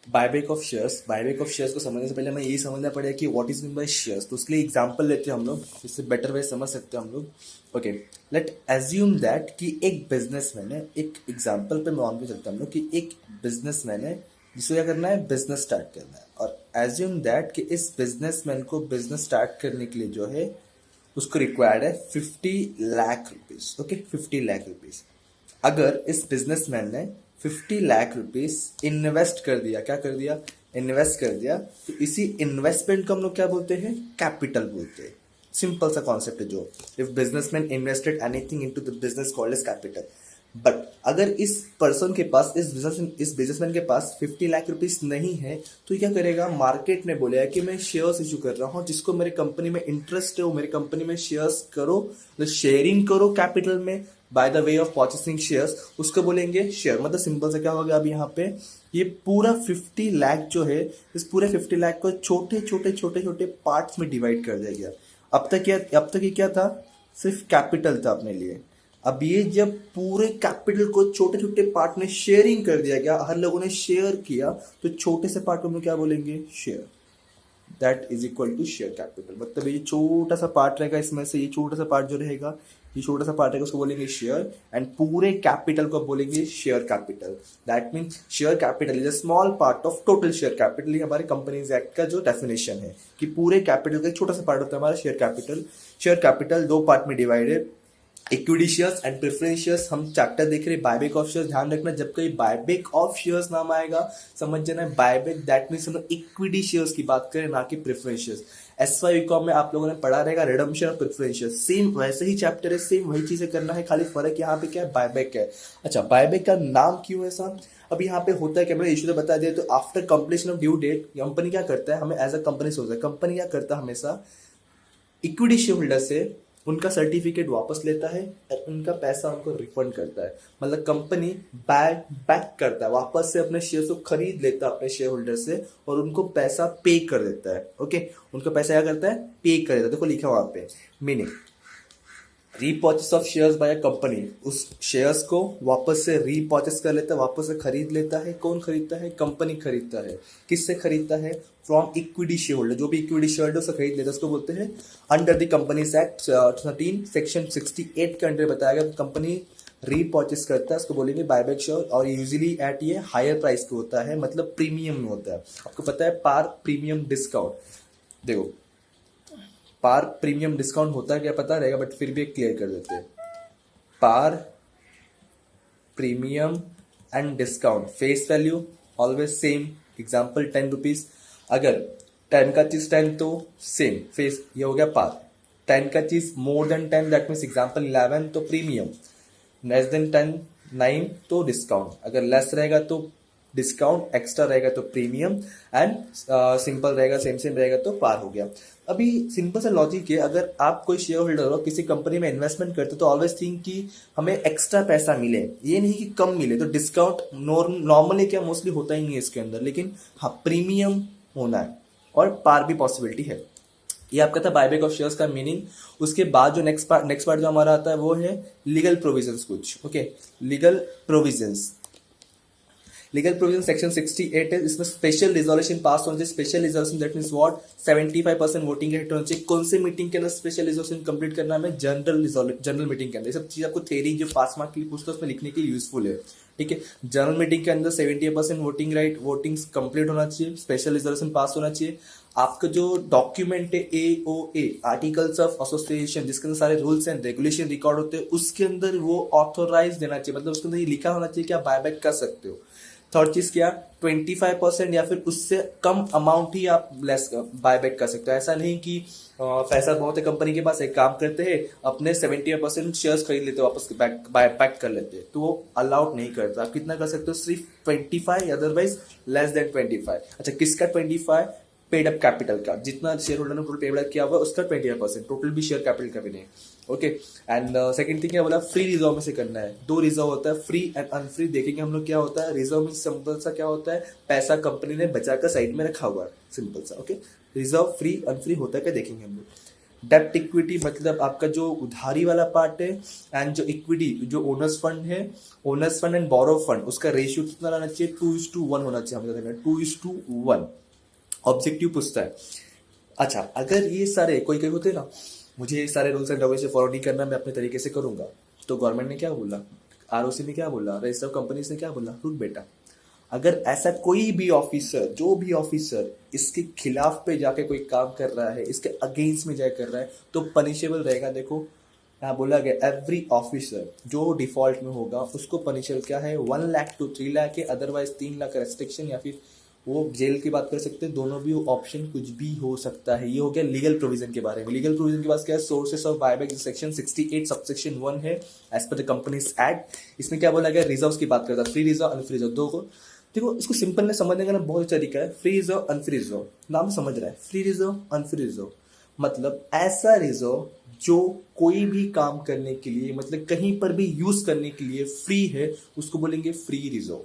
Buyback of shares को समझने से पहले हमें यही समझना पड़ेगा कि what is mean by shares. तो उसके लिए एग्जांपल लेते हैं हम लोग, जिससे बेटर वे समझ सकते हैं हम लोग। ओके, लेट एज्यूम दैट कि एक बिजनेसमैन है, एक एग्जांपल पे मान के चलते हैं हम लोग कि एक बिजनेसमैन है जिसे क्या करना है, बिजनेस स्टार्ट करना है। और एज्यूम दैट कि इस बिजनेसमैन को बिजनेस स्टार्ट करने के लिए जो है उसको रिक्वायर्ड है 50 lakh rupees. Okay, 50 lakh rupees. अगर इस बिजनेसमैन ने 50 लाख रुपीज इन्वेस्ट कर दिया, क्या कर दिया, इन्वेस्ट कर दिया, तो इसी इन्वेस्टमेंट को हम लोग क्या बोलते हैं, कैपिटल बोलते हैं। सिंपल सा कॉन्सेप्ट है जो, if businessman invested anything into the business called as capital. But अगर इस पर्सन के पास, इस बिजनेसमैन के पास 50 लाख रुपीज नहीं है, तो ये क्या करेगा, मार्केट ने बोला है कि मैं शेयर्स इशू कर रहा हूँ, जिसको मेरे कंपनी में इंटरेस्ट है वो मेरे कंपनी में शेयर्स करो, मतलब शेयरिंग करो कैपिटल में by the way of purchasing shares, उसको बोलेंगे शेयर। मतलब सिंपल से क्या होगा, अब यहाँ पे ये पूरा 50 लाख जो है, इस पूरे 50 लाख को छोटे छोटे छोटे छोटे पार्ट्स में डिवाइड कर दिया गया। अब तक ये क्या था, सिर्फ कैपिटल था अपने लिए। अब ये जब पूरे कैपिटल को छोटे छोटे पार्ट में शेयरिंग कर दिया गया, हर लोगों ने शेयर किया, तो छोटे से पार्ट को हम लोग क्या बोलेंगे, share. That is equal to share capital. मतलब ये छोटा सा पार्ट रहेगा, इसमें से ये छोटा सा पार्ट जो रहेगा, ये छोटा सा पार्ट रहेगा, उसको बोलेंगे शेयर, एंड पूरे कैपिटल को बोलेंगे share capital. That means share capital is a small part of total share capital. ये हमारे कंपनीज एक्ट का जो डेफिनेशन है कि पूरे कैपिटल का एक छोटा सा पार्ट होता है हमारा शेयर कैपिटल। शेयर कैपिटल दो पार्ट में डिवाइड है, equity shares and preference shares. हम चैप्टर देख रहे हैं बायबैक ऑफ शेयर्स। ध्यान रखना, जब कहीं बायबैक ऑफ शेयर्स नाम आएगा, समझ जाना है बायबैक दैट मीन्स हम लोग इक्विटी शेयर्स की बात करें, ना कि प्रेफरेंस शेयर्स। एसवाई बीकॉम में आप लोगों ने पढ़ा रहेगा रिडम्पशन और प्रेफरेंस शेयर्स, सेम वैसे ही चैप्टर है, सेम वही चीजें करना है, खाली फर्क यहाँ पे क्या है, बायबैक है। अच्छा, बायबैक का नाम क्यों है ऐसा, अब यहाँ पे होता है कि मैंने इशू तो बता दिया। तो after completion of due date company क्या करता है, हमें एज अ कंपनी सोचता है, कंपनी क्या करता है, हमेशा इक्विटी शेयर होल्डर से उनका सर्टिफिकेट वापस लेता है और उनका पैसा उनको रिफंड करता है। मतलब कंपनी बैक करता है, वापस से अपने शेयर को खरीद लेता है अपने शेयर होल्डर से और उनको पैसा पे कर देता है। ओके, उनका पैसा क्या करता है, पे कर देता है। देखो लिखा वहां पे, meaning repurchase of shares by a company, उस शेयर्स को वापस से रीपर्चेस कर लेता है, वापस से खरीद लेता है। कौन खरीदता है, कंपनी खरीदता है। किससे खरीदता है, फ्रॉम इक्विटी शेयर होल्डर, जो भी इक्विटी शेयर होल्डर उसे खरीद लेता है, उसको बोलते हैं under the companies act 13 section 68 के अंडर बताया गया कंपनी रीपर्चेस करता है, उसको बोलेंगे बायबैक शेयर। और यूजुअली एट ये हायर प्राइस पे होता है, मतलब प्रीमियम में होता है। आपको पता है पार प्रीमियम डिस्काउंट, देखो पार प्रीमियम डिस्काउंट होता है क्या पता रहेगा, बट फिर भी क्लियर कर देते हैं। Par premium and discount face value always same. Example 10 rupees, अगर 10 का चीज 10 तो सेम फेस, ये हो गया पार। 10 का चीज more than 10 that means example 11 तो प्रीमियम, लेस देन 10 9 तो डिस्काउंट, अगर लेस रहेगा तो डिस्काउंट, एक्स्ट्रा रहेगा तो प्रीमियम, एंड सिंपल रहेगा सेम सेम रहेगा तो पार हो गया। अभी सिंपल सा लॉजिक है, अगर आप कोई शेयर होल्डर हो किसी कंपनी में इन्वेस्टमेंट करते हो तो ऑलवेज थिंक कि हमें एक्स्ट्रा पैसा मिले, ये नहीं कि कम मिले। तो डिस्काउंट नॉर्मली क्या मोस्टली होता ही नहीं है इसके अंदर, लेकिन हाँ प्रीमियम होना है और पार भी पॉसिबिलिटी है। ये आपका था बायबैक ऑफ शेयर्स का मीनिंग। उसके बाद जो नेक्स्ट पार्ट जो हमारा आता है वो है लीगल प्रोविजंस कुछ। ओके, लीगल प्रोविजन सेक्शन 68 है, इसमें स्पेशल रिजोल्यूशन पास होना चाहिए। Special resolution that means what, 75% voting rate होना चाहिए। कौन से मीटिंग के अंदर स्पेशल रिजोल्यूशन कंप्लीट करना है, हमें जनरल मीटिंग के अंदर। ये सब चीज आपको थ्योरी जो पास मार्क के लिए पूछता है उसमें लिखने के लिए यूजफुल है, ठीक है। जनरल मीटिंग के अंदर 70% वोटिंग्स कंप्लीट होना चाहिए, स्पेशल रिजोल्यूशन पास होना चाहिए। आपका जो डॉक्यूमेंट है AOA, आर्टिकल्स ऑफ एसोसिएशन, जिसके अंदर सारे रूल्स एंड रेगुलेशन रिकॉर्ड होते हैं, उसके अंदर वो ऑथोराइज देना चाहिए, मतलब उसके अंदर ये लिखा होना चाहिए कि आप बायबैक कर सकते हो। थर्ड चीज क्या, 25% या फिर उससे कम अमाउंट ही आप लेस बायबैक कर सकते हो। ऐसा नहीं कि पैसा बहुत है कंपनी के पास, एक काम करते हैं अपने 70% शेयर्स खरीद लेते हो, वापस बैक कर लेते हैं, तो वो अलाउड नहीं करता। आप कितना कर सकते हो, सिर्फ 25, अदरवाइज लेस देन 25। अच्छा, किसका 25, पेड अप कैपिटल का, जितना शेयर होल्डर ने टोटल पेड अप किया हुआ उसका 25%, टोटल भी शेयर कैपिटल का भी नहीं। ओके, एंड सेकंड थिंग क्या बोला, फ्री रिजर्व में से करना है। दो रिजर्व होता है, फ्री एंड अनफ्री। देखेंगे हम लोग क्या होता है। रिजर्व में सिंपल सा क्या होता है, पैसा कंपनी ने बचा कर साइड में रखा हुआ है, सिंपल सा। ओके, रिजर्व फ्री अनफ्री होता है क्या देखेंगे हम लोग। डेप्ट इक्विटी मतलब आपका जो उधारी वाला पार्ट है, एंड जो इक्विटी जो owners fund and borrow fund, उसका रेशियो कितना रहना चाहिए, 2:1 होना चाहिए, हमें 2:1 ऑब्जेक्टिव पूछता है। अच्छा, अगर ये सारे कोई कोई होते हैं ना, मुझे ये सारे रूल्स एंड रेगुलेशन फॉलो नहीं करना, मैं अपने तरीके से करूंगा, तो गवर्नमेंट ने क्या बोला, आरओसी ने क्या बोला, रजिस्टर ऑफ कंपनीज ने क्या बोला, रुक बेटा, अगर ऐसा कोई भी ऑफिसर, जो भी ऑफिसर इसके खिलाफ पे जाके कोई काम कर रहा है, इसके अगेंस्ट में जाके कर रहा है, तो पनिशेबल रहेगा। देखो यहाँ बोला गया एवरी ऑफिसर जो डिफॉल्ट में होगा उसको पनिशेबल क्या है, 1 लाख to 3 लाख है, अदरवाइज 3 लाख रेस्ट्रिक्शन, या फिर वो जेल की बात कर सकते हैं, दोनों भी ऑप्शन कुछ भी हो सकता है। ये हो गया लीगल प्रोविजन के बारे में। लीगल प्रोविजन के पास क्या है, sources of buyback section 68 subsection 1 है as per the companies act. इसमें क्या बोला गया, रिजर्व की बात करता है, फ्री रिजर्व अनफ्री रिजर्व दो को। देखो इसको सिंपल में समझने का ना बहुत तरीका है। फ्री रिजर्व अनफ्री रिजर्व, नाम समझ रहा है, फ्री रिजर्व अनफ्री रिजर्व मतलब ऐसा रिजर्व जो कोई भी काम करने के लिए, मतलब कहीं पर भी यूज करने के लिए फ्री है, उसको बोलेंगे फ्री रिजर्व।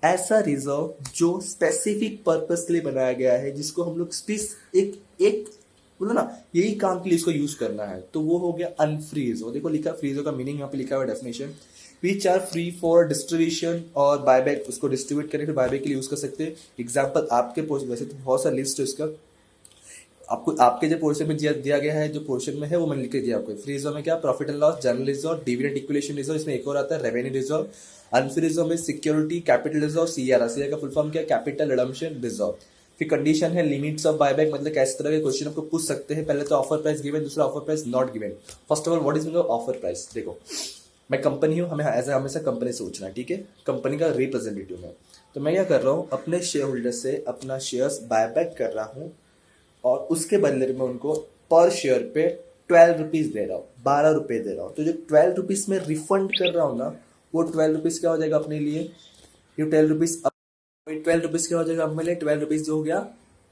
ऐसा रिजर्व जो स्पेसिफिक पर्पस के लिए बनाया गया है, जिसको हम लोग एक एक बोलो ना, यही काम के लिए इसको यूज करना है, तो वो हो गया अनफ्री रिजर्व। देखो लिखा फ्री रिजर्व का मीनिंग यहाँ पे लिखा हुआ definition, which are free for distribution और बायबैक, उसको डिस्ट्रीब्यूट करने फिर बायबैक के लिए यूज कर सकते हैं। एग्जाम्पल आपके वैसे तो बहुत सा लिस्ट है उसका, आपको आपके जो पोर्शन में दिया गया है, जो पोर्शन में है वो मैंने लिख के दिया आपको। फ्री रिजर्व में क्या, profit and loss, general reserve, dividend equalisation reserve, इसमें एक और आता है रेवेन्यू रिजर्व। अनफ्री रिजर्व में security capital reserve, CRR, CR का फुल फॉर्म क्या है, कैपिटल रिडम्पशन रिजर्व। फिर कंडीशन है लिमिट्स ऑफ बायबैक, मतलब कैसे तरह के क्वेश्चन आपको पूछ सकते हैं। पहले तो ऑफर प्राइस गिवन, दूसरा offer price not given. First of all what is meaning of offer price, देखो मैं कंपनी हूँ, हमें ऐसा हमेशा कंपनी सोचना है, ठीक है, कंपनी का रिप्रेजेंटेटिव है, तो मैं क्या कर रहा हूँ, अपने शेयर होल्डर से अपना शेयर्स बायबैक कर रहा हूँ, और उसके बदले में उनको पर शेयर पे 12 रुपीज दे रहा हूँ, 12 रुपए दे रहा हूँ। तो जो 12 रुपीज में रिफंड कर रहा हूँ ना, वो 12 रुपीज क्या हो जाएगा अपने लिए, ये 12 रुपीज 12 रुपीज क्या हो जाएगा अपने लिए, 12 रुपीज जो हो गया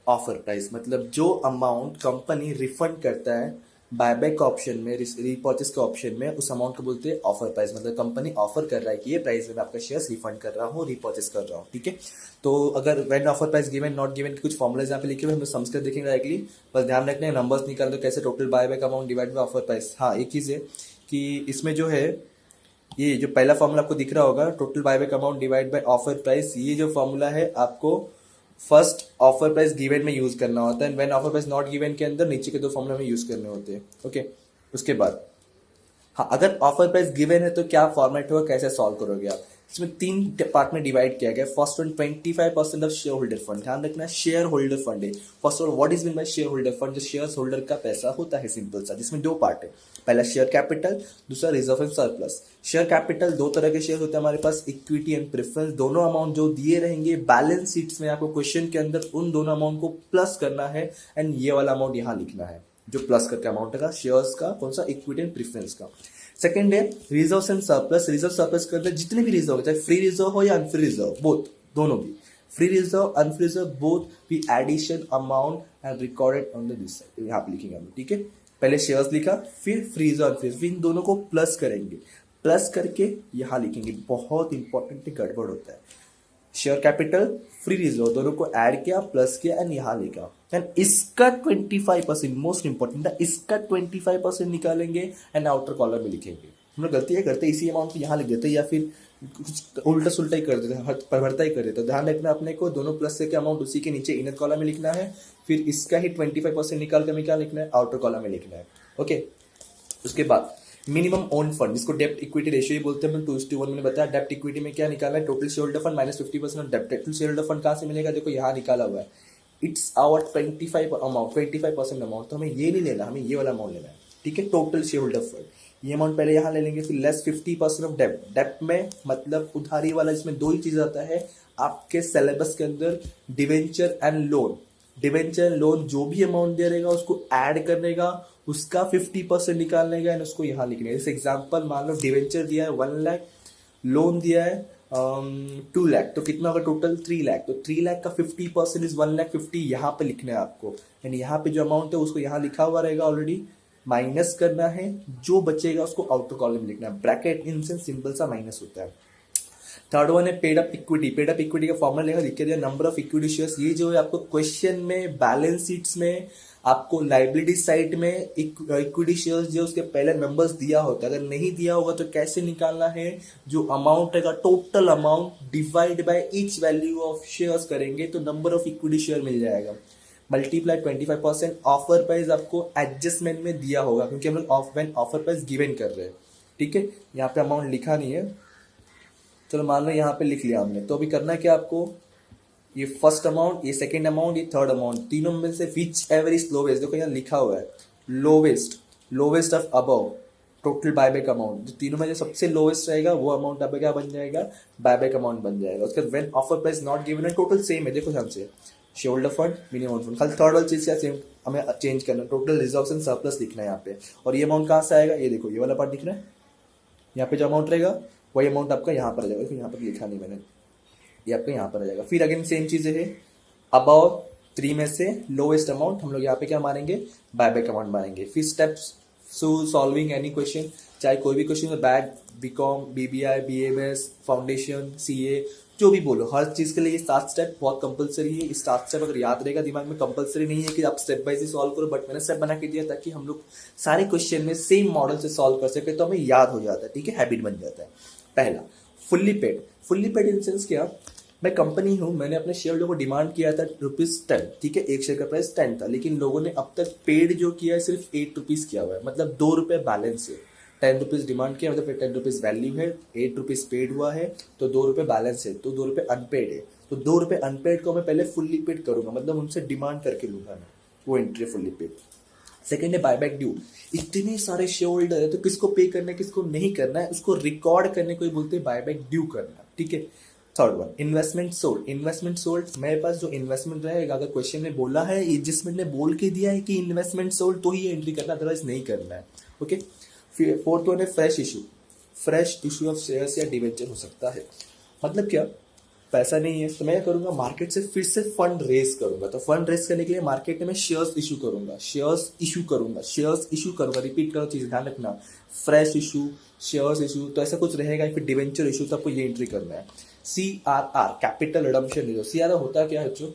ऑफर प्राइस। मतलब जो अमाउंट कंपनी रिफंड करता है बायबैक ऑप्शन में, रीपर्चेस के ऑप्शन में, उस अमाउंट को बोलते हैं ऑफर प्राइस। मतलब कंपनी ऑफर कर रहा है कि ये प्राइस में मैं आपका शेयर्स रिफंड कर रहा हूँ, रीपर्चेस कर रहा हूँ, ठीक है। तो अगर when offer price given not given कुछ फॉर्मुलाज यहाँ पे लिखे हुए, हम समझ कर देखेंगे डायरेक्टली, बस ध्यान रखने नंबर्स निकाल दो कैसे, total buyback amount divide by offer price. हाँ एक चीज़ है कि इसमें जो है, ये जो पहला फॉर्मूला आपको दिख रहा होगा, total buyback amount divide by offer price, ये जो फॉर्मूला है आपको फर्स्ट ऑफर प्राइस गिवन में यूज करना होता है, when offer price not given के अंदर नीचे के दो फॉर्मूला में यूज करने होते हैं, ओके। उसके बाद हाँ, अगर ऑफर प्राइस गिवन है तो क्या फॉर्मेट होगा, कैसे सॉल्व करोगे आप। इसमें 3 पार्ट में डिवाइड किया गया। First one 25% of share holder fund, ध्यान रखना शेयर होल्डर फंड है। First of all what is mean by share holder fund, जो शेयर होल्डर का पैसा होता है सिंपल सा, जिसमें 2 पार्ट है, पहला शेयर कैपिटल, दूसरा reserve and surplus. Share capital 2 तरह के शेयर होते हैं हमारे पास, इक्विटी एंड प्रेफरेंस। दोनों अमाउंट जो दिए रहेंगे बैलेंस शीट्स में, आपको क्वेश्चन के अंदर उन दोनों अमाउंट को प्लस करना है, एंड ये वाला अमाउंट यहाँ लिखना है जो प्लस करके अमाउंट का शेयर्स का, कौन सा, इक्विटी एंड प्रेफरेंस का। सेकंड है reserve and surplus. Reserve surplus के अंदर जितने भी रिजर्व, चाहे फ्री रिजर्व हो या अनफ्री रिजर्व, बोथ, दोनों भी, फ्री रिजर्व अनफ्री रिजर्व बोथ भी addition amount and recorded on the this side, यहाँ पे लिखेंगे हम, ठीक है। पहले शेयर्स लिखा, फिर फ्री रिजर्व अनफ्री रिजर्व, इन दोनों को प्लस करेंगे, प्लस करके यहाँ लिखेंगे। बहुत इंपॉर्टेंट गड़बड़ होता है, शेयर कैपिटल फ्री रिजर्व दोनों को ऐड किया, प्लस किया, एंड यहाँ लिखा, एंड इसका 25% मोस्ट इंपॉर्टेंट है, इसका 25% निकालेंगे एंड आउटर कॉलम में लिखेंगे। हम लोग गलती है करते हैं, इसी अमाउंट को यहाँ लिख देते हैं, या फिर कुछ उल्टा सुल्टा ही कर देते हैं, परिवर्ता ही कर देते हैं। ध्यान रखना अपने को, दोनों प्लस से क्या अमाउंट उसी के नीचे इनर कॉलम में लिखना है, फिर इसका ही 25% निकाल कर हमें क्या लिखना है, आउटर कॉलम में लिखना है, ओके। उसके बाद मिनिमम ओन फंड, जिसको डेप्ट इक्विटी रेशियो ही बोलते हैं, मैंने 2:1 मैंने बताया। डेप्ट इक्विटी में क्या निकालना है, total share holder fund minus 50% of डेप्ट। टोटल शेयर होल्डर फंड कहाँ से मिलेगा, देखो यहाँ निकाला हुआ है, इट्स आवर 25% अमाउंट, तो हमें ये नहीं लेना, हमें ये वाला अमाउंट लेना है, ठीक है। टोटल शेयर होल्डर फंड, ये अमाउंट पहले यहाँ ले लेंगे, फिर लेस 50% ऑफ डेप्ट। डेप्ट में मतलब उधारी वाला, इसमें 2 ही चीज आता है आपके सिलेबस के अंदर, debenture and loan. Debenture loan जो भी अमाउंट दे रहेगा उसको ऐड करने का, उसका 50% निकालने का, एंड उसको यहाँ लिखने का। जैसे एग्जांपल मान लो डिवेंचर दिया है 1 लाख, लोन दिया है 2 लाख, तो कितना होगा टोटल 3 लाख। तो 3 लाख का 50% इज 1,50,000, यहाँ पे लिखना है आपको, यानी यहाँ पे जो अमाउंट है उसको यहाँ लिखा हुआ रहेगा ऑलरेडी, माइनस करना है, जो बचेगा उसको आउटर कॉलम में लिखना है। ब्रैकेट इन सेंस सिंपल सा माइनस होता है। थर्ड वन है paid up equity. Paid up equity का फॉर्मूला लेगा, लिख के दिया नंबर ऑफ इक्विटी शेयर्स। ये जो है आपको क्वेश्चन में बैलेंस शीट्स में आपको लाइबिलिटी साइड में इक्विटी शेयर्स जो उसके पहले नंबर्स दिया होता है, अगर नहीं दिया होगा तो कैसे निकालना है, जो अमाउंट रहेगा total amount divide by each value of shares करेंगे तो नंबर ऑफ इक्विटी शेयर मिल जाएगा, मल्टीप्लाई 25%। ऑफर प्राइस आपको एडजस्टमेंट में दिया होगा क्योंकि हम लोग ऑफर प्राइस गिवन कर रहे हैं, ठीक है। यहाँ पे अमाउंट लिखा नहीं है, चलो मान लो यहाँ पे लिख लिया हमने। तो अभी करना है क्या आपको, ये फर्स्ट अमाउंट, ये सेकंड अमाउंट, ये थर्ड अमाउंट, तीनों में से विच एवर इज लोवेस्ट, देखो यहाँ लिखा हुआ है lowest, lowest of above total buyback amount. जो तीनों में जो सबसे लोवेस्ट रहेगा वो अमाउंट आपका क्या बन जाएगा, बायबैक अमाउंट बन जाएगा। उसके बाद when offer price not given है, टोटल सेम है, देखो ध्यान से, share holder fund, minimum fund, खाली थर्ड वाली चीज क्या सेम हमें चेंज करना, टोटल रिजर्व्स एंड सरप्लस लिखना है यहाँ पे। और ये अमाउंट कहाँ से आएगा, ये देखो ये वाला पार्ट दिख रहा है, यहाँ पे जो अमाउंट रहेगा वही अमाउंट आपका यहाँ पर आ जाएगा, यहाँ पर लिखा नहीं मैंने, ये आपका यहाँ पर आ जाएगा। फिर अगेन सेम चीजें है, अबव 3 में से लोएस्ट अमाउंट हम लोग यहाँ पे क्या मानेंगे, बायबैक अमाउंट मानेंगे। फिर स्टेप्स सॉल्विंग एनी क्वेश्चन, चाहे कोई भी क्वेश्चन हो, back, BCom, BBI, BMS, foundation, CA, जो भी बोलो, हर चीज के लिए ये 7 स्टेप बहुत कंपलसरी है। इस 7 स्टेप अगर याद रहेगा दिमाग में, कंपलसरी नहीं है कि आप स्टेप बाय स्टेप सॉल्व करो, बट मैंने स्टेप बना के दिया ताकि हम लोग सारे क्वेश्चन में सेम मॉडल से सॉल्व कर सके, तो हमें याद हो जाता है, ठीक है, हैबिट बन जाता है। पहला fully paid. Fully paid in sense क्या, मैं कंपनी हूं, मैंने अपने शेयर लोगों को डिमांड किया था ₹10, ठीक है, एक शेयर का प्राइस 10 था, लेकिन लोगों ने अब तक पेड जो किया है सिर्फ ₹8 किया हुआ है, मतलब ₹2 बैलेंस है। ₹10 डिमांड किया मतलब ₹10 वैल्यू है, ₹8 पेड हुआ है, तो ₹2 बैलेंस है, तो ₹2 अनपेड है। तो ₹2 अनपेड को मैं पहले फुल्ली पेड करूंगा, मतलब उनसे डिमांड करके लूंगा मैं, वो एंट्री फुल्ली पेड। सेकेंड है बायबैक ड्यू। इतने सारे शेयर होल्डर है तो किसको पे करना है किसको नहीं करना है उसको रिकॉर्ड करने को ही बोलते हैं बायबैक ड्यू करना, ठीक है। Third one investment sold. Investment sold, मेरे पास जो इन्वेस्टमेंट रहेगा, अगर क्वेश्चन में बोला है, एडजस्टमेंट ने बोल के दिया है कि इन्वेस्टमेंट सोल्ड तो ही एंट्री करना, अदरवाइज नहीं करना है, ओके। फिर फोर्थ वन है fresh issue. Fresh issue of shares या डिवेंचर हो सकता है, मतलब क्या, पैसा नहीं है तो मैं क्या करूंगा, मार्केट से फिर से फंड रेज करूंगा। तो फंड रेज करने के लिए मार्केट में शेयर्स इशू करूंगा, शेयर्स इशू करूंगा, शेयर्स इशू करूंगा, रिपीट करो चीज ध्यान रखना, फ्रेश इशू, शेयर्स इशू, तो ऐसा कुछ रहेगा। फिर डिवेंचर इशू, तो आपको ये एंट्री करना है। CRR capital redemption reserve. CRR होता क्या है, जो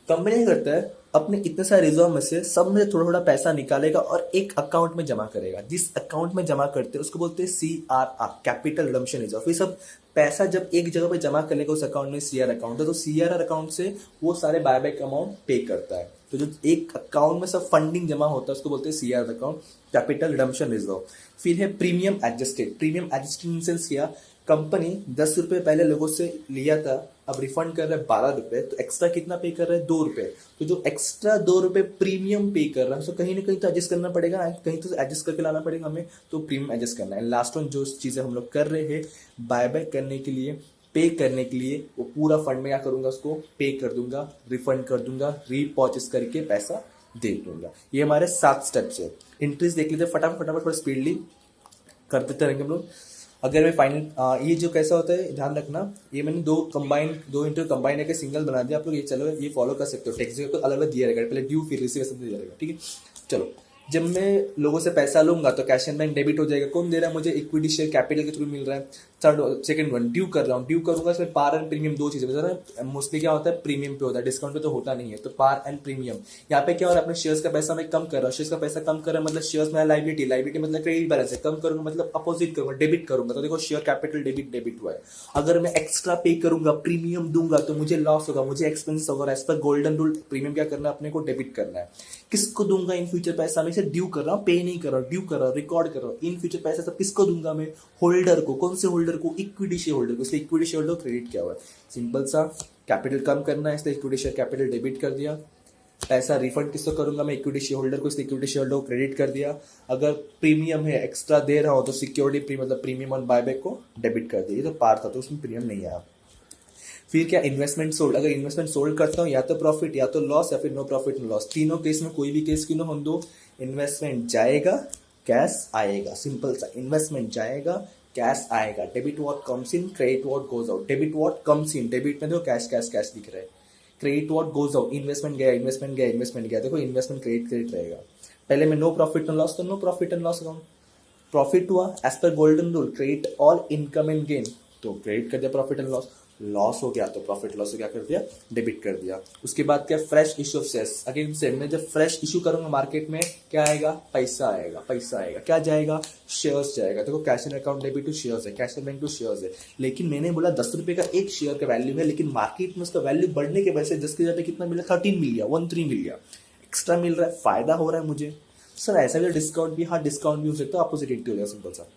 कंपनी करता है अपने इतने सारे रिजर्व में से सब में थोड़ा थोड़ा पैसा निकालेगा और एक अकाउंट में जमा करेगा। जिस अकाउंट में जमा करते हैं उसको बोलते हैं CRR कैपिटल रिडम्पशन रिजर्व। ये सब पैसा जब एक जगह पे जमा करने का उस अकाउंट में CRR अकाउंट है, तो CRR अकाउंट से वो सारे बायबैक अमाउंट पे करता है। तो जो एक अकाउंट में सब फंडिंग जमा होता है उसको बोलते हैं CRR account capital redemption reserve. फिर है premium adjusted. Premium adjusted in sense क्या, कंपनी ₹10 पहले लोगों से लिया था, अब रिफंड कर रहा है ₹12, तो एक्स्ट्रा कितना पे कर रहा है, ₹2। तो जो एक्स्ट्रा ₹2 प्रीमियम पे कर रहा है, तो कहीं ना कहीं तो एडजस्ट करना पड़ेगा, कहीं तो एडजस्ट करके लाना पड़ेगा हमें, तो प्रीमियम एडजस्ट करना है। लास्ट वन जो चीजें हम लोग कर रहे हैं बायबैक करने के लिए, पे करने के लिए, वो पूरा फंड में क्या करूंगा, उसको पे कर दूंगा, रिफंड कर दूंगा, रीपर्चेस करके पैसा दे दूंगा। ये हमारे 7 स्टेप्स है। इंट्रीज देख लेते फटाफट फटाफट थोड़ा स्पीडली कर देते रहेंगे हम लोग। अगर मैं फाइनल ये जो कैसा होता है ध्यान रखना, ये मैंने दो इंटरव्यू कंबाइन करके सिंगल बना दिया, आप लोग ये चलो ये फॉलो कर सकते हो। टेक्स्ट को अलग अलग दिया रहेगा, पहले ड्यू फिर रिसीव दिया रहेगा, ठीक है। चलो, जब मैं लोगों से पैसा लूंगा तो कैश एंड बैंक डेबिट हो जाएगा। कौन दे रहा है मुझे, इक्विटी शेयर कैपिटल के थ्रू मिल रहा है। सेकंड वन ड्यू कर रहा हूँ, ड्यू करूंगा इसमें पार एंड प्रीमियम दो चीजें बता रहा है। मोस्टली क्या होता है, प्रीमियम पे होता है, डिस्काउंट पे तो होता नहीं है। तो पार एंड प्रीमियम, यहाँ पे क्या हो रहा है, अपने शेयर्स का पैसा मैं कम कर रहा हूँ। शेयर्स का पैसा कम कर रहा है मतलब शेयर्स में लाइबिलिटी, लाइबिलिटी मतलब क्रेडिट बैलेंस है, कम करूंगा मतलब अपोजिट करूंगा, डेबिट करूंगा। तो देखो शेयर कैपिटल डेबिट हुआ है। अगर मैं एक्स्ट्रा पे करूंगा, प्रीमियम दूंगा, तो मुझे लॉस होगा, मुझे एक्सपेंस होगा। एज पर गोल्डन रूल प्रीमियम क्या करना है, अपने को डेबिट करना है। किसको दूंगा इन फ्यूचर पैसा, मैं इसे ड्यू कर रहा हूँ, पे नहीं कर रहा हूँ, ड्यू कर रहा हूँ, रिकॉर्ड कर रहा हूँ। इन फ्यूचर पैसा सब किसको दूंगा मैं, होल्डर को। कौन से होल्डर को, इक्विटी शेयर होल्डर को। इसलिए इक्विटी शेयर होल्डर क्रेडिट किया हुआ है। सिंपल सा, कैपिटल कम करना है इसलिए इक्विटी शेयर कैपिटल डेबिट कर दिया। पैसा रिफंड किसको करूंगा मैं, इक्विटी शेयर होल्डर को, इसलिए इक्विटी शेयर होल्डर को क्रेडिट कर दिया। अगर प्रीमियम है एक्स्ट्रा दे रहा हूं तो सिक्योरिटी प्रीमियम मतलब प्रीमियम ऑन बायबैक को डेबिट कर दिया। तो पार था तो उसमें प्रीमियम नहीं आया। फिर क्या, इन्वेस्टमेंट सोल्ड। अगर इन्वेस्टमेंट सोल्ड करता हूँ या तो प्रॉफिट या तो लॉस या फिर नो प्रॉफिट नो लॉस। तीनों केस में कोई भी केस क्यों ना हो दो, इन्वेस्टमेंट जाएगा कैश आएगा। सिंपल सा, इन्वेस्टमेंट जाएगा कैश आएगा। Debit what comes in, credit what goes out. Debit what comes in, debit में देखो कैश कैश कैश दिख रहा है। Credit what goes out, investment गया इन्वेस्टमेंट गया इन्वेस्टमेंट गया, देखो इन्वेस्टमेंट क्रेडिट रहेगा। पहले में नो प्रॉफिट नो लॉस, तो no profit and loss account. Profit हुआ एज पर golden rule, credit all income and gain, तो क्रेडिट कर दिया प्रॉफिट एंड लॉस, लॉस हो गया तो प्रॉफिट लॉस क्या कर दिया, डेबिट कर दिया। उसके बाद क्या, fresh issue of shares, again से मैं जब फ्रेश इशू करूंगा मार्केट में क्या आएगा, पैसा आएगा, पैसा आएगा, क्या जाएगा, शेयर्स जाएगा। देखो cash in account debit to shares है, cash in bank to shares है, लेकिन मैंने बोला 10 रुपए का एक शेयर का वैल्यू है, लेकिन मार्केट में उसका वैल्यू बढ़ने के वजह से 10 की जगह कितना मिला, 13 मिल गया, 13 मिल गया, एक्स्ट्रा मिल रहा है, फायदा हो रहा है मुझे। सर ऐसा भी डिस्काउंट भी, हाँ डिस्काउंट भी हो सकता है, अपोजिट एंट्री हो जाएगा, सिंपल सा।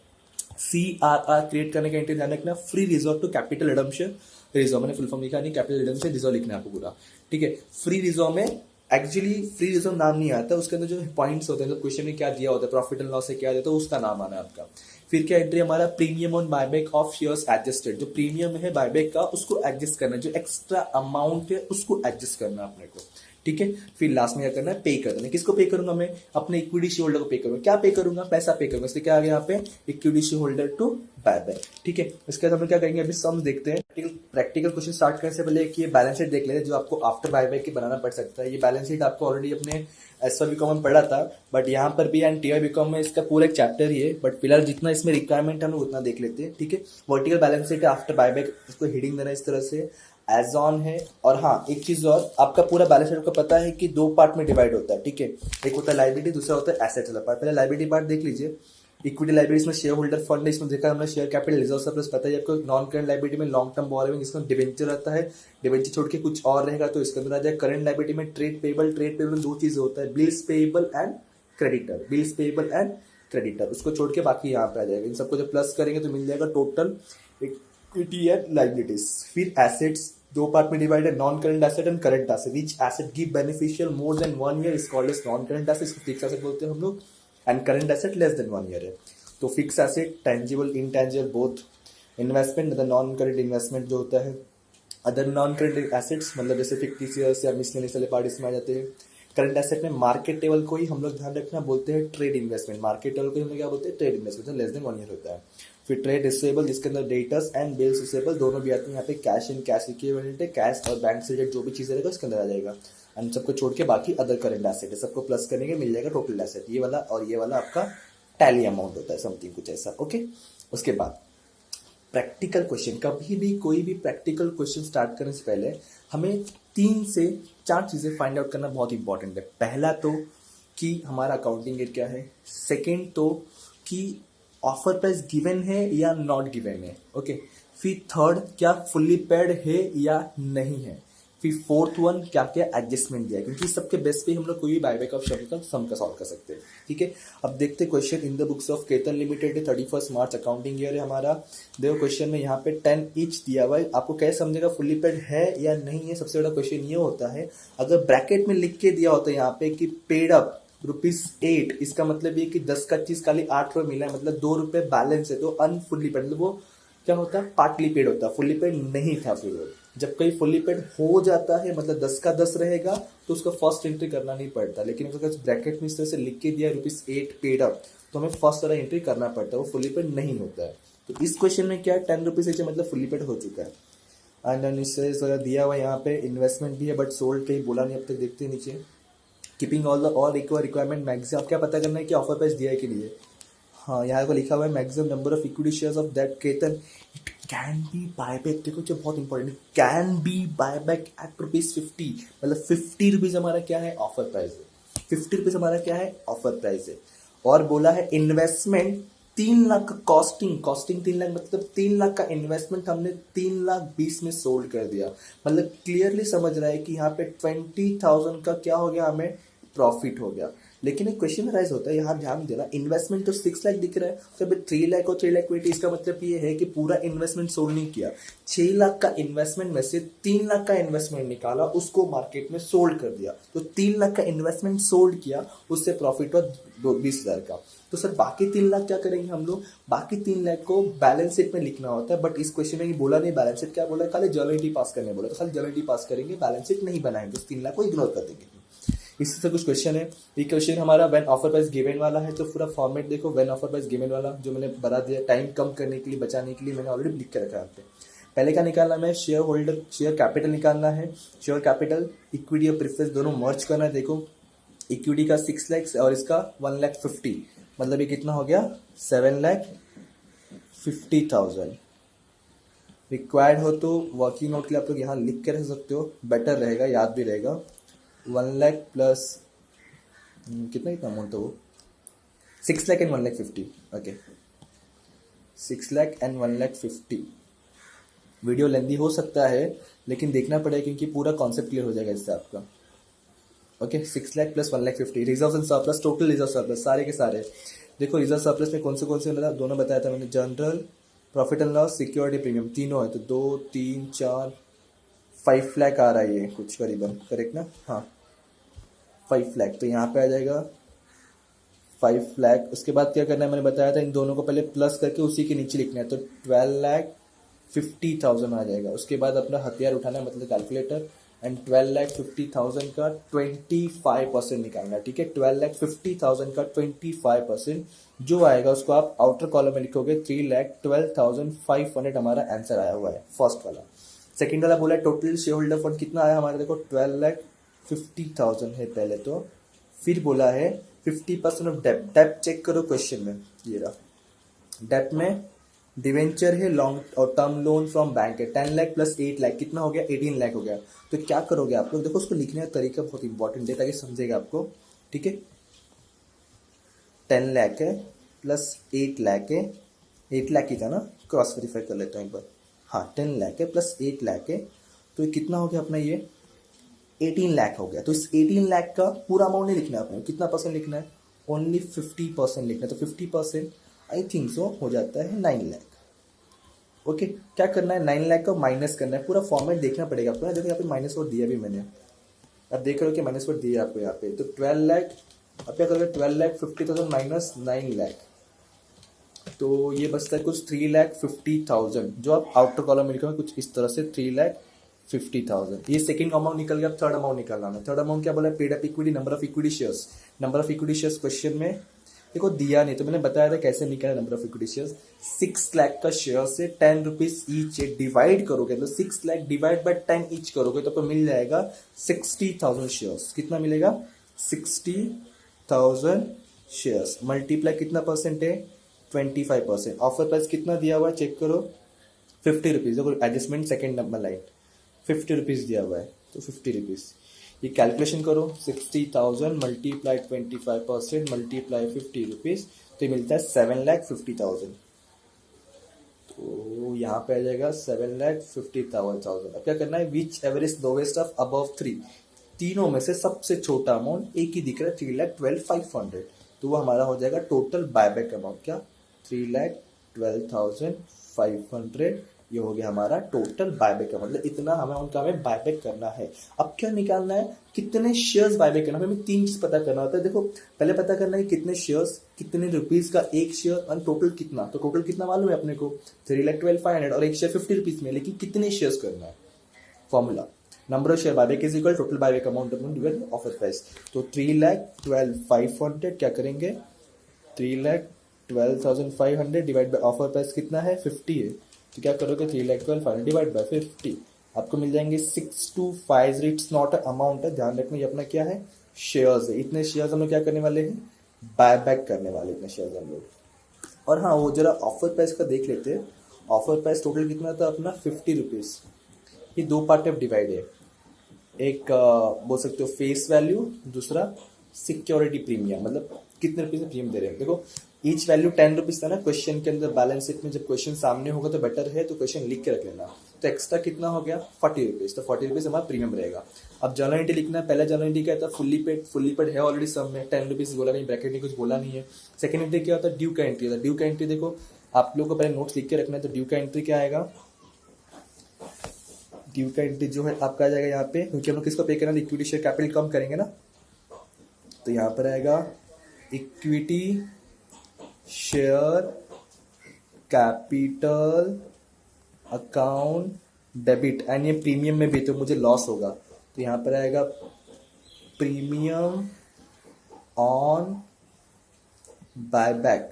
CRR क्रिएट करने का एंट्री ध्यान रखना, free reserve to capital redemption, reserve मैंने फुल फॉर्म लिखा नहीं, कैपिटल रिडम्पशन रिजॉर्व लिखना है आपको पूरा, ठीक है। फ्री रिजॉर्व में एक्चुअली फ्री रिजॉर्व नाम नहीं आता, उसके अंदर जो पॉइंट्स होते हैं, तो क्वेश्चन में क्या दिया होता है, प्रॉफिट एंड लॉस से क्या देता है, उसका नाम आना है आपका। फिर क्या एंट्री हमारा, premium on buyback of shares adjusted, जो प्रीमियम है बायबैक का उसको एडजस्ट करना है, जो एक्स्ट्रा अमाउंट है उसको एडजस्ट करना है अपने को, ठीक है। फिर लास्ट में क्या करना है, पे कर देना है। किसको पे करूंगा मैं, अपने इक्विटी शेयर होल्डर को पे करूंगा। क्या पे करूंगा, पैसा पे करूंगा, इसलिए क्या आ गया यहाँ पे, equity share holder to buyback, ठीक है। इसके बाद हम क्या करेंगे, अभी सम्स देखते हैं। प्रैक्टिकल क्वेश्चन स्टार्ट करने से पहले कि ये बैलेंस शीट देख लेते हैं, जो आपको आफ्टर बायबैक के बनाना पड़ सकता है। ये बैलेंस शीट आपको ऑलरेडी अपने एसवाई बीकॉम में पढ़ा था, बट यहाँ पर भी एंड टीआई बीकॉम में इसका पूरा एक चैप्टर ही है, बट फिलहाल जितना इसमें रिक्वायरमेंट है हम लोग उतना देख लेते हैं, ठीक है। वर्टिकल बैलेंस शीट है आफ्टर बायबैक, इसको हेडिंग देना इस तरह से, एज ऑन है। और हाँ एक चीज और, आपका पूरा बैलेंस शीट आपको पता है कि 2 पार्ट में डिवाइड होता है, ठीक है। एक होता है लाइबिलिटी, दूसरा होता है एसेट्स वाला पार्ट। पहले लाइबिलिटी पार्ट देख लीजिए। इक्विटी लाइबिलिटीज में शेयर होल्डर फंड है, इसमें देखा हमने शेयर कैपिटल रिजर्व सरप्लस, पता है आपको। नॉन करंट लाइबिलिटी में लॉन्ग टर्म बोरोइंग, इसमें डिवेंचर आता है, डिवेंचर छोड़ के कुछ और रहेगा तो इसके अंदर आ जाए। करंट लाइबिलिटी में ट्रेड पेबल, ट्रेड पेबल में 2 चीज होता है, bills payable and creditor, bills payable and creditor, उसको छोड़ के बाकी यहाँ पे आ जाएगा। इन सबको जब प्लस करेंगे तो मिल जाएगा टोटल इक्विटी एंड लाइबिलिटीज। फिर एसेट्स 2 पार्ट में डिवाइड है, non current asset and current asset. Which asset give beneficial more than 1 year is called as non current asset, इसको फिक्स एसेट बोलते हैं हम लोग। And current asset less than 1 year है तो fix asset, tangible intangible both. Investment other non current investment जो होता है, अदर नॉन करंट एसेट्स मतलब जैसे फिक्टिशियस या मिसलेनियस वाले पार्ट इसमें आ जाते हैं। करंट एसेट में मार्केटेबल को ही हम लोग ध्यान रखना बोलते हैं ट्रेड इन्वेस्टमेंट, मार्केटेबल को हम लोग क्या बोलते हैं, ट्रेड इन्वेस्टमेंट, जो लेस देन 1 ईयर होता है। फिर ट्रेड रिसीवेबल, जिसके अंदर डेटर्स एंड बिल्स रिसीवेबल दोनों भी आते हैं। यहाँ पे कैश इन, कैश इक्विवेलेंट है, कैश और बैंक से रिलेटेड जो भी चीजें रहेगा उसके अंदर आ जाएगा। एंड सबको छोड़ के बाकी अदर करंट एसेट है, सबको प्लस करेंगे मिल जाएगा टोटल एसेट। ये वाला और ये वाला आपका टैली अमाउंट होता है, समथिंग कुछ ऐसा, ओके। उसके बाद प्रैक्टिकल क्वेश्चन, कभी भी कोई भी प्रैक्टिकल क्वेश्चन स्टार्ट करने से पहले हमें 3 से 4 चीजें फाइंड आउट करना बहुत इंपॉर्टेंट है। पहला तो कि हमारा अकाउंटिंग ईयर क्या है, सेकंड तो कि ऑफर प्राइस गिवन है या नॉट गिवन है, ओके। फिर थर्ड क्या फुल्ली पेड है या नहीं है। फिर फोर्थ वन क्या क्या एडजस्टमेंट दिया है, क्योंकि सबके बेस पे हम लोग कोई भी बायबैक ऑफ शब्द का सम का सॉल्व कर सकते हैं, ठीक है। अब देखते question in the books of Ketan limited 31 March accounting year है हमारा। देखो क्वेश्चन में यहाँ पे 10 ईच दिया हुआ है, आपको कैसे समझेगा फुल्ली पेड है या नहीं है। सबसे बड़ा क्वेश्चन ये होता है, अगर ब्रैकेट में लिख के दिया होता है यहाँ पे कि पेड अप ₹8, इसका मतलब ये कि 10 का चीज खाली 8 रुपये मिला है, मतलब 2 रुपये बैलेंस है, तो अनफुल्ली पेड, मतलब वो क्या होता है, पार्टली पेड होता है, फुल्ली पेड नहीं था। फिर वो जब कहीं फुल्ली पेड हो जाता है, मतलब 10 का 10 रहेगा तो उसका फर्स्ट एंट्री करना नहीं पड़ता, लेकिन अगर ब्रैकेट में इस तरह से लिख के दिया ₹8 पेड अप, तो हमें फर्स्ट वाला एंट्री करना पड़ता है, वो फुल्ली पेड नहीं होता है। तो इस क्वेश्चन में क्या है, ₹10 मतलब फुल्ली पेड हो चुका है। एंड देन इससे दिया हुआ यहाँ पे इन्वेस्टमेंट भी है, बट सोल्ड कहीं बोला नहीं अब तक, देखते हैं नीचे। कीपिंग ऑल रिक्वायरमेंट मैक्सिमम, आप क्या पता करना है कि ऑफर प्राइस दिया है कि नहीं है। हाँ यहाँ को लिखा हुआ है maximum number of equity shares of that Ketan it can be buyback. देखो जो बहुत इंपॉर्टेंट है, कैन बी बायबैक एट ₹50, मतलब ₹50 हमारा क्या है, ऑफर प्राइस है। ₹50 हमारा क्या है, ऑफर प्राइस है। और बोला है इन्वेस्टमेंट 3 लाख का कॉस्टिंग 3 लाख, मतलब 3 लाख का इन्वेस्टमेंट हमने 3,20,000 में सोल्ड कर दिया। मतलब क्लियरली समझ रहा है कि यहाँ पे 20,000 का क्या हो गया, हमें प्रॉफिट हो गया। लेकिन एक क्वेश्चन राइज होता है, यहाँ ध्यान देना, इन्वेस्टमेंट तो 6 लाख दिख रहा है, तो अभी 3 लाख और 3,20,000, इसका मतलब ये है कि पूरा इन्वेस्टमेंट सोल्ड नहीं किया। 6 लाख का इन्वेस्टमेंट में से 3 लाख का इन्वेस्टमेंट निकाला, उसको मार्केट में सोल्ड कर दिया, तो 3 लाख का इन्वेस्टमेंट सोल्ड किया, उससे प्रॉफिट हुआ 20,000 का। तो सर बाकी 3 लाख क्या करेंगे हम लोग, बाकी 3 लाख को बैलेंस शीट में लिखना होता है, बट इस क्वेश्चन में बोला नहीं बैलेंस शीट, क्या बोला, खाली जर्नल एंट्री पास करने बोला, तो खाली जर्नल एंट्री पास करेंगे, बैलेंस शीट नहीं बनाएंगे, तो 3 लाख को इग्नोर कर देंगे। इसी से कुछ क्वेश्चन है। ये क्वेश्चन हमारा व्हेन ऑफर प्राइस गिवन वाला है, तो पूरा फॉर्मेट देखो, व्हेन ऑफर प्राइस गिवन वाला जो मैंने बता दिया, टाइम कम करने के लिए, बचाने के लिए मैंने ऑलरेडी लिख के रखा है। पहले क्या निकालना है, शेयर होल्डर शेयर कैपिटल निकालना है। शेयर कैपिटल इक्विटी और प्रेफरेंस दोनों मर्ज करना है। देखो इक्विटी का 6 लाख और इसका 1,50,000, मतलब ये कितना हो गया, 7,50,000। रिक्वायर्ड हो तो वर्किंग नोट के लिए आप लोग यहाँ लिख के रख सकते हो, बेटर रहेगा, याद भी रहेगा। 1 लाख प्लस कितना कितना अमाउंट था वो, 6 lakh and 1 lakh 50। Okay, 6 lakh and 1 lakh 50। Video lengthy हो सकता है लेकिन देखना पड़ेगा क्योंकि पूरा कॉन्सेप्ट क्लियर हो जाएगा इससे आपका। Okay, 6 lakh plus 1 lakh 50, reserve and surplus, total reserve surplus सारे के सारे। देखो रिजर्व सरप्लस में कौन से बता, दोनों बताया था मैंने, general, profit and loss, security premium, तीनों है। तो 2 3 4 5 लाख आ रहा है ये कुछ करीबन, करेक्ट ना? हाँ, 5 लाख। तो यहाँ पे आ जाएगा 5 लाख। उसके बाद क्या करना है मैंने बताया था, इन दोनों को पहले प्लस करके उसी के नीचे लिखना है। तो 12,50,000 आ जाएगा। उसके बाद अपना हथियार उठाना है, मतलब कैलकुलेटर, एंड 12,50,000 का 25% निकालना है। ठीक है, 12,50,000 का 25% जो आएगा उसको आप आउटर कॉलम में लिखोगे। 3,12,500 हमारा आंसर आया हुआ है फर्स्ट वाला। सेकंड वाला बोला टोटल शेयर होल्डर फंड कितना आया हमारे, देखो 12,50,000 है पहले तो, फिर बोला है 50% ऑफ डेप्ट। डेप्ट चेक करो क्वेश्चन में, ये रहा डेप्ट में डिवेंचर है, लॉन्ग और टर्म लोन फ्रॉम बैंक है। 10 लाख प्लस 8 लाख कितना हो गया, 18 लाख हो गया। तो क्या करोगे आप लोग, देखो उसको लिखने का तरीका बहुत इंपॉर्टेंट है ताकि समझेगा आपको। ठीक है, 10 लाख है प्लस 8 लाख है, 8 लाख ही था ना, क्रॉस वेरीफाई कर लेता हूँ एक बार। हाँ, 10 लाख है प्लस 8 लाख है, तो ये कितना हो गया अपना, ये 18 लाख हो गया। तो इस 18 लाख का पूरा अमाउंट नहीं लिखना है अपने, कितना परसेंट लिखना है, ओनली 50% लिखना है। तो 50% आई थिंक सो हो जाता है 9 लाख। ओके, क्या करना है, 9 लाख का माइनस करना है। पूरा फॉर्मेट देखना पड़ेगा आपको ना, देखो यहाँ पे माइनस वर्ड दिया भी मैंने, आप देख रहे हो कि माइनस वर्ड दिया आपको यहाँ पे। तो 12 लाख, अब क्या करोगे, 12,50,000 माइनस 9 लाख, तो ये बचता है कुछ 3,50,000, जो आप आउटर कॉलम में लिखोगे कुछ इस तरह से 3,50,000। ये सेकंड अमाउंट निकल गया। अब थर्ड अमाउंट निकालना है। थर्ड अमाउंट क्या बोला है, paid up equity, number of equity shares. Number of equity shares question में देखो दिया नहीं, तो मैंने बताया था कैसे निकाला number of equity shares. 6 lakh का शेयर से 10 रुपीज ईच डिवाइड करोगे, तो 6 लाख डिवाइड बाय 10 ईच करोगे तो आपको मिल जाएगा 60,000 शेयर्स। कितना मिलेगा, 60,000 शेयर्स। मल्टीप्लाई कितना परसेंट है, 25%। ऑफर प्राइस कितना दिया हुआ है चेक करो, 50 रुपीज़। देखो adjustment second number line, 50 rupees दिया हुआ है, तो 50 रुपीज़। ये कैलकुलेशन करो, 60,000 मल्टीप्लाई 25% मल्टीप्लाई 50 रुपीज़, तो ये मिलता है 7,50,000। तो यहाँ पे आ जाएगा 7,50,000। अब क्या करना है, which ever is lowest of above 3, तीनों में से सबसे छोटा अमाउंट एक ही दिख रहा है, 3,12,500, तो वो हमारा हो जाएगा टोटल बायबैक अमाउंट। क्या, 3,12,500, ये हो गया हमारा टोटल बायबैक अमाउंट। मतलब इतना अमाउंट का हमें बायबैक करना है। अब क्या निकालना है, कितने शेयर्स बायबैक करना है, हमें 3 चीज पता करना होता है। देखो पहले पता करना है कितने शेयर्स, कितने रुपीज का एक शेयर, और टोटल कितना। तो टोटल कितना मालूम है अपने को, 3,12,500, और एक शेयर 50 रुपीज में, लेकिन कितने शेयर्स करना है। Formula, number of share buyback is equal total buyback amount upon divide offer price. तो 3,12,500 क्या करेंगे, 3,12,500 डिवाइड बाय ऑफर प्राइस कितना है, 50 है। तो क्या करोगे, 3,12,500 डिवाइड बाय 50, आपको मिल जाएंगे 625। इट्स नॉट अ अमाउंट है, ध्यान रखना, ये अपना क्या है, शेयर्स है। इतने शेयर्स हम लोग क्या करने वाले हैं, बायबैक करने वाले इतने शेयर्स हम लोग। और हाँ, वो जरा ऑफर प्राइस का देख लेते हैं। ऑफर प्राइस टोटल कितना था अपना, 50 रुपीज़। ये दो पार्ट में डिवाइड है, एक बोल सकते हो फेस वैल्यू, दूसरा सिक्योरिटी प्रीमियम, मतलब कितने रुपीज में प्रीमियम दे रहे हैं। देखो ईच वैल्यू 10 रुपीज था ना क्वेश्चन के अंदर, बैलेंस शीट में जब क्वेश्चन सामने होगा तो बेटर है तो क्वेश्चन लिख के रख लेना। तो एक्स्ट्रा कितना हो गया, 40 रुपीज। तो 40 रुपीज हमारा प्रीमियम रहेगा। अब जर्नल एंट्री लिखना है। पहला जर्नल एंट्री क्या था, फुल्ली पेड है ऑलरेडी सब में, 10 रुपीज बोला नहीं, ब्रैकेट में कुछ बोला नहीं है। सेकंड एंट्री क्या होता है, ड्यू का एंट्री होता है। ड्यू का एंट्री देखो आप लोगों को पहले नोट्स लिख के रखना है। तो ड्यू का एंट्री क्या आएगा, ड्यू का एंट्री जो है आपका आ जाएगा यहाँ पे, क्योंकि हम लोग किसको पे करना है, इक्विटी शेयर कैपिटल कम करेंगे ना। तो यहाँ पर आएगा equity share capital account debit, and ये प्रीमियम में भी तो मुझे लॉस होगा, तो यहाँ पर आएगा premium on buyback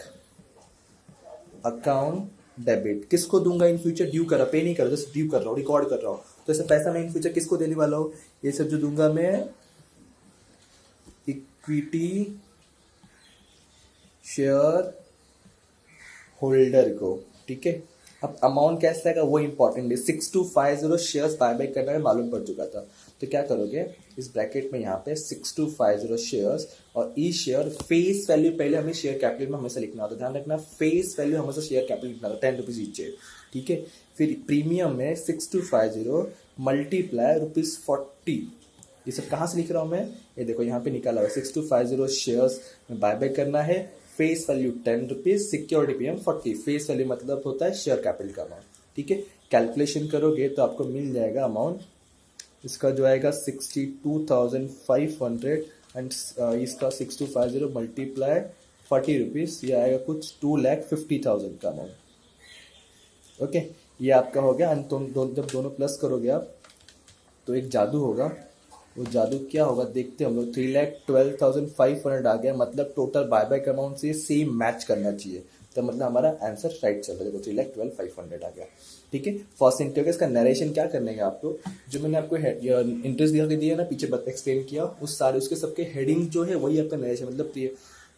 account debit. किसको दूंगा इन फ्यूचर, ड्यू कर रहा, पे नहीं कर रहा, जस्ट ड्यू कर रहा हूँ, रिकॉर्ड कर रहा हूँ। तो ऐसे पैसा मैं इन फ्यूचर किसको देने वाला हूँ, ये सब जो दूंगा मैं इक्विटी शेयर होल्डर को। ठीक है, अब अमाउंट कैसा आएगा वो इंपॉर्टेंट है। 6250 शेयर्स बायबैक करना है मालूम पड़ चुका था। तो क्या करोगे, इस ब्रैकेट में यहाँ पे 6250 शेयर्स और ई शेयर फेस वैल्यू, पहले हमें शेयर कैपिटल में हमेशा लिखना होता है, ध्यान रखना फेस वैल्यू हमेशा शेयर कैपिटल लिखना होता है, 10 रुपीज ईच है, ठीक है। फिर प्रीमियम में 6250 मल्टीप्लाई ₹40। ये सब कहाँ से लिख रहा हूँ मैं, ये देखो यहाँ पे निकाला हुआ 6250 शेयर्स में बायबैक करना है, face value 10 rupees, security premium 40। Face value मतलब होता है शेयर कैपिटल का अमाउंट, ठीक है। कैलकुलेशन करोगे तो आपको मिल जाएगा अमाउंट, इसका जो आएगा 62,500 एंड इसका 6250 मल्टीप्लाई 40 रुपीज़, ये आएगा कुछ 2,50,000 का अमाउंट। ओके, ये आपका हो गया। जब दोनों प्लस करोगे आप तो एक जादू होगा, वो जादू क्या होगा देखते हैं हम लोग। 3,12,500 आ गया, मतलब टोटल बायबैक अमाउंट से सेम मैच करना चाहिए, तो मतलब हमारा आंसर राइट चल रहा है। देखो 3,12,500 आ गया, ठीक है। फर्स्ट इंटरव्यू का इसका नरेशन क्या करने का आपको, जो मैंने आपको इंटरेस्ट दिया ना पीछे एक्सप्लेन किया, उस सारे उसके सबके हेडिंग जो है वही आपका नरेशन, मतलब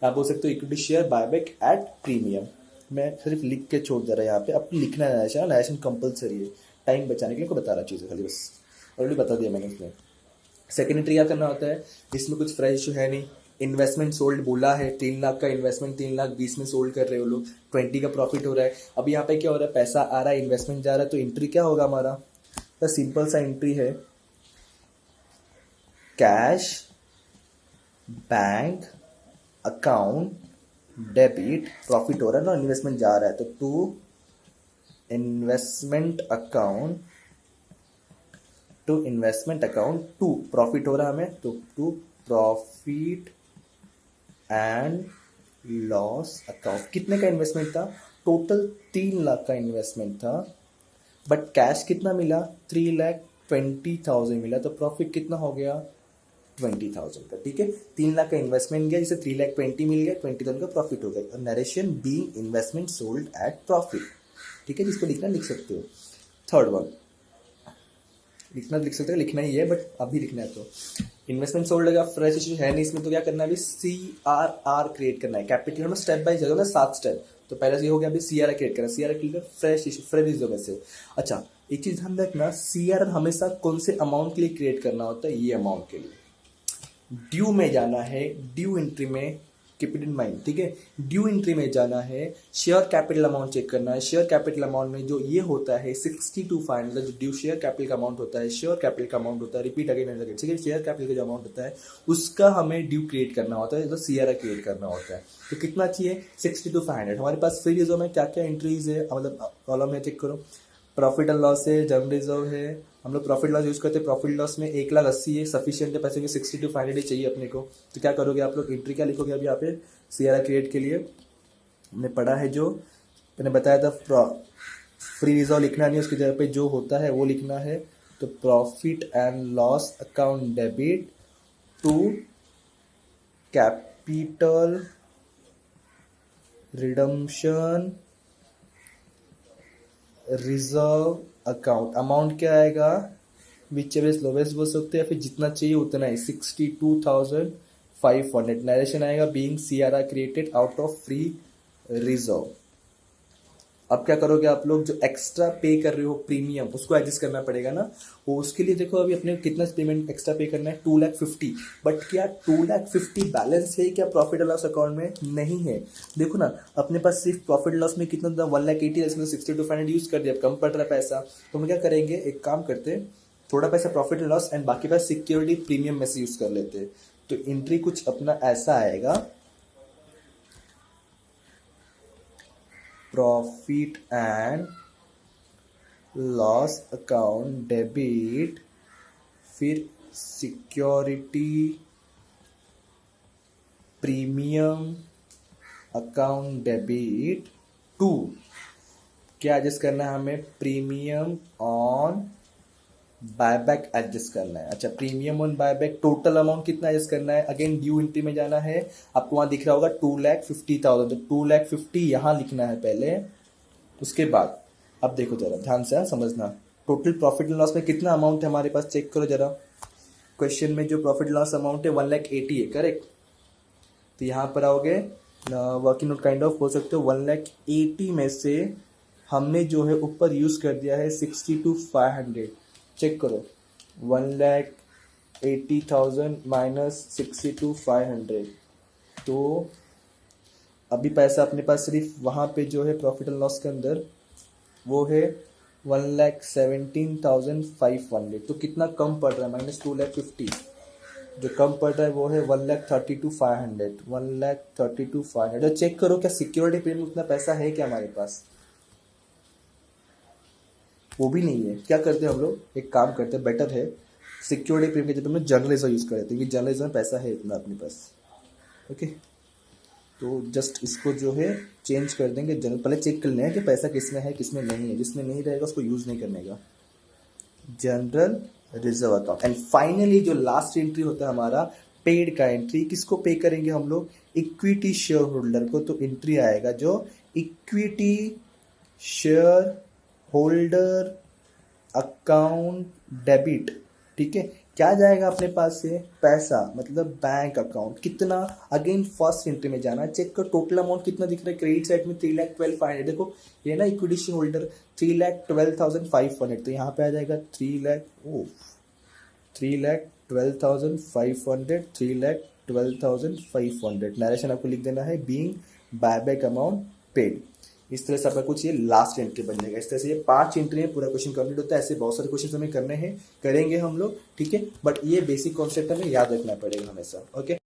आप बोल सकते हो equity share buyback at premium. मैं सिर्फ लिख के छोड़ दे रहा है यहाँ पे, अब लिखना है नरेशन, नरेशन कंपलसरी है, टाइम बचाने के लिए को बता रहा चीज़ें खाली, बस ऑलरेडी बता दिया मैंने उसमें। सेकेंड एंट्री क्या करना होता है, इसमें कुछ फ्रेश इशू है नहीं। इन्वेस्टमेंट सोल्ड बोला है, 3 लाख का इन्वेस्टमेंट 3,20,000 में सोल्ड कर रहे हो लोग, 20 का प्रॉफिट हो रहा है। अब यहाँ पे क्या हो रहा है, पैसा आ रहा है, इन्वेस्टमेंट जा रहा है, तो एंट्री क्या होगा हमारा, तो सिंपल सा एंट्री है, cash bank account debit, profit हो रहा है ना, इन्वेस्टमेंट जा रहा है, तो to investment account, to investment account, to profit हो रहा है हमें, तो to profit and loss account. कितने का इन्वेस्टमेंट था, टोटल 3 लाख का इन्वेस्टमेंट था, बट कैश कितना मिला, 3,20,000 मिला, तो प्रॉफिट कितना हो गया, 20,000 का, ठीक है। 3 लाख का इन्वेस्टमेंट गया, जिसे 3,20,000 मिल गया, 20,000 का प्रॉफिट हो गया। और narration being investment sold at profit, ठीक है, जिसको लिखना लिख सकते हो। थर्ड वन लिखना लिख सकते हो, लिखना ही है बट अभी लिखना है। तो इन्वेस्टमेंट सोल्ड का फ्रेश इशू है नहीं इसमें, तो क्या करना है अभी, CRR क्रिएट करना है। कैपिटल में स्टेप बाय जगह ना 7 स्टेप, तो पहले से ये हो गया, अभी CRR क्रिएट करना है। CRR create fresh issue, fresh issue में से। अच्छा, एक चीज ध्यान रखना, CRR हमेशा कौन से अमाउंट के लिए क्रिएट करना होता है, ये अमाउंट के लिए। ड्यू में जाना है, ड्यू एंट्री में, कीप इट इन माइंड, ठीक है। ड्यू एंट्री में जाना है, शेयर कैपिटल अमाउंट चेक करना है। शेयर कैपिटल अमाउंट में जो ये होता है 62,500, मतलब जो ड्यू शेयर कैपिटल का अमाउंट होता है, शेयर कैपिटल का अमाउंट होता है, रिपीट अगेन एंड अगेन, ठीक है। शेयर कैपिटल का जो अमाउंट होता है उसका हमें ड्यू क्रिएट करना होता है, मतलब CRR क्रिएट करना होता है। तो कितना चाहिए, 62,500। हमारे पास फ्री रिजर्व में क्या क्या एंट्रीज है, मतलब कॉलम है, चेक करो। प्रॉफिट एंड लॉस है, जनरल रिजर्व है, हम लोग प्रॉफिट लॉस यूज करते हैं। प्रॉफिट लॉस में 1,80,000 है, सफिशिएंट है पैसे के, 62,500 ही चाहिए अपने को। तो क्या करोगे आप लोग, एंट्री क्या लिखोगे अभी यहाँ पे, CRR क्रिएट के लिए हमने पढ़ा है, जो मैंने बताया था, फ्री रिजर्व लिखना नहीं, उसकी जगह पे जो होता है वो लिखना है। तो profit and loss account debit to capital redemption reserve account. Amount क्या आएगा, विच एवर इज लोवेस्ट बोल सकते हैं, या फिर जितना चाहिए उतना ही, 62,500। नरेशन आएगा being CRR created out of free reserve. अब क्या करोगे आप लोग, जो एक्स्ट्रा पे कर रहे हो प्रीमियम, उसको एडजस्ट करना पड़ेगा ना। वो उसके लिए देखो अभी अपने कितना पेमेंट एक्स्ट्रा पे करना है, 2,50,000। बट क्या 2,50,000 बैलेंस है क्या प्रॉफिट एंड लॉस अकाउंट में, नहीं है। देखो ना, अपने पास सिर्फ प्रॉफिट लॉस में कितना था, 1,80,000, इसमें 62,500 यूज कर दिया, कम पड़ रहा है पैसा। तो हम क्या करेंगे, एक काम करते हैं, थोड़ा पैसा प्रॉफिट एंड लॉस एंड बाकी पैसा सिक्योरिटी प्रीमियम में से यूज कर लेते हैं। तो एंट्री कुछ अपना ऐसा आएगा, profit and loss account debit, फिर security premium account debit to, क्या एडजस्ट करना है हमें, प्रीमियम ऑन बायबैक एडजस्ट करना है। अच्छा, premium on buyback total amount कितना एडजस्ट करना है, अगेन ड्यू एंट्री में जाना है, आपको वहां दिख रहा होगा 2,50,000, तो 2,50,000 यहां लिखना है पहले। उसके बाद अब देखो जरा ध्यान से समझना, टोटल प्रॉफिट एंड लॉस में कितना अमाउंट है हमारे पास, चेक करो जरा। क्वेश्चन में जो प्रॉफिट लॉस अमाउंट है 1,80,000 है, करेक्ट। तो यहाँ पर आओगे, वर्किंग नोट काइंड ऑफ बोल सकते हो, 1,80,000 में से हमने जो है ऊपर यूज कर दिया है 60 to 500। चेक करो, 1,80,000 माइनस 60 to 500, तो अभी पैसा अपने पास सिर्फ वहाँ पे जो है प्रॉफिट एंड लॉस के अंदर वो है 1,17,500। तो कितना कम पड़ रहा है? -2,50,000। जो कम पड़ रहा है वो है 1,30,2,500, 1,30,2,500। और चेक करो क्या सिक्योरिटी प्रीमियम उतना पैसा है क्या हमारे पास? वो भी नहीं है। क्या करते हैं हम लोग? एक काम करते हैं, बेटर है सिक्योरिटी प्रीमियम की जब हम लोग जर्नलिज्म यूज कर रहे थे, क्योंकि जर्नलिज्म में पैसा है इतना अपने पास। ओके, तो जस्ट इसको जो है चेंज कर देंगे। जनरल पहले चेक कर लें कि पैसा किसमें है किसमें नहीं है। जिसमें नहीं रहेगा उसको यूज नहीं करने का। General reserve account. And finally जो लास्ट एंट्री होता है हमारा पेड का एंट्री, किसको पे करेंगे हम लोग? इक्विटी शेयर होल्डर को। तो एंट्री आएगा जो equity share holder account debit. ठीक है, क्या जाएगा अपने पास से? पैसा, मतलब बैंक अकाउंट। कितना? अगेन फर्स्ट एंट्री में जाना। चेक कर टोटल अमाउंट कितना दिख रहा है क्रेडिट साइड में, 3,12,500। देखो ये ना इक्विटी शेयर होल्डर 3,12,500, तो यहाँ पे आ जाएगा 3,12,500, 3,12,500। नरेशन आपको लिख देना है बीइंग बायबैक अमाउंट पेड। इस तरह से आपका कुछ ये लास्ट एंट्री बन जाएगा। इस तरह से ये 5 एंट्री में पूरा क्वेश्चन कंप्लीट होता है। ऐसे बहुत सारे क्वेश्चन हमें करने हैं, करेंगे हम लोग। ठीक है, बट ये बेसिक कॉन्सेप्ट हमें याद रखना पड़ेगा हमेशा। ओके।